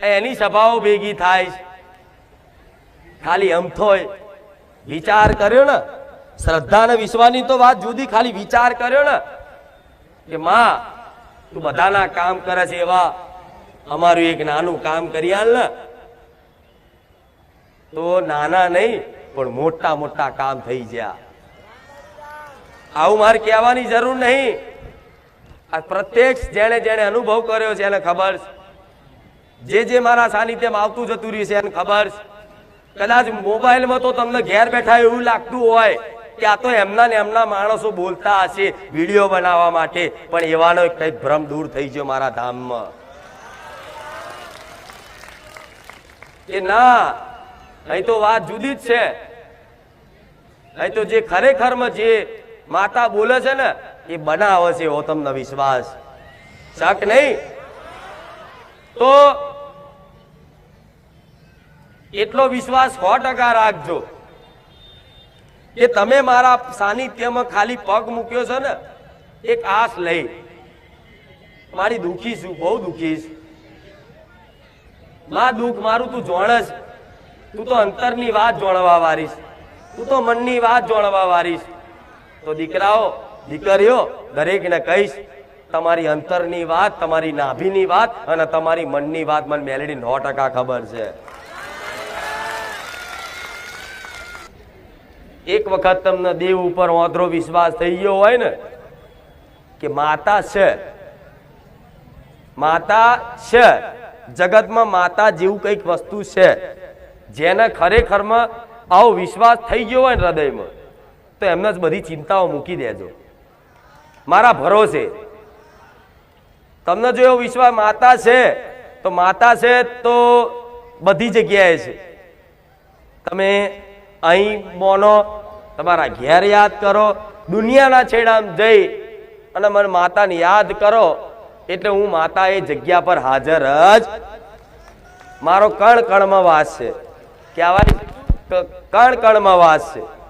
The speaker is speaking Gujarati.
એની સભાઓ ભેગી થાય, ખાલી અમથોય વિચાર કર્યો ને, શ્રદ્ધા ને વિશ્વાસની તો વાત જુદી, ખાલી વિચાર કર્યો ને કે માં તું બધાના કામ કરે છે, એવા અમારું એક નાનું કામ કરી આલ ને, તો નાના નહીં પણ મોટા મોટા કામ થઈ ગયા. આવું મારે કહેવાની જરૂર નહીં. આ પ્રત્યક્ષ જેણે જેણે અનુભવ કર્યો છે એને ખબર છે, જે મારા સાનિધ્યમાં આવતું જતું રહ્યું છે એને ખબર છે. કદાચ મોબાઈલમાં તો તમને ઘેર બેઠા એવું લાગતું હોય કે આ તો એમના ને એમના માણસો બોલતા હશે વિડીયો બનાવવા માટે, પણ એવાનો કઈક ભ્રમ દૂર થઈ ગયો મારા ધામમાં કે ના, અહીં તો વાત જુદી જ છે. અહીં તો જે ખરેખરમાં જે માતા બોલે છે ને એ બનાવે છે, એવો તમને વિશ્વાસ, શક નહીં. તો એટલો વિશ્વાસ 100% રાખજો કે તમે મારા સાનિધ્યમાં ખાલી પગ મૂક્યો છે ને, એક આસ લઈ, મારી દુખી છું, બહુ દુખી છું માં, દુઃખ મારું તું જોણસ, તું તો અંતરની વાત જોણવા વારીશ, તું તો મનની વાત જોણવા વારીશ. તો દીકરાઓ દીકરીઓ દરેકને કહીશ, તમારી અંતરની વાત, તમારી નાભીની વાત અને તમારી મનની વાત મને મેલેડી 100% ખબર છે. એક વખત તમને દેવ ઉપર ઓધરો વિશ્વાસ થઈ ગયો હોય ને કે માતા છે, માતા છે જગતમાં, માતા જેવું કઈક વસ્તુ છે, જેને ખરેખરમાં આવો વિશ્વાસ થઈ ગયો હોય ને હૃદયમાં, તો એમને જ બધી ચિંતાઓ મૂકી દેજો. મારા ભરોસે તમને જો એવો વિશ્વાસ માતા છે, તો માતા છે તો બધી જગ્યાએ છે. તમે અહીં મોનો, તમારા ઘેર યાદ કરો, દુનિયાના છેડામાં જઈ અને મને માતાને યાદ કરો એટલે હું માતા એ જગ્યા પર હાજર જ, મારો કણ કણમાં વાસ છે, કહેવાય કણ કણમાં વાસ છે.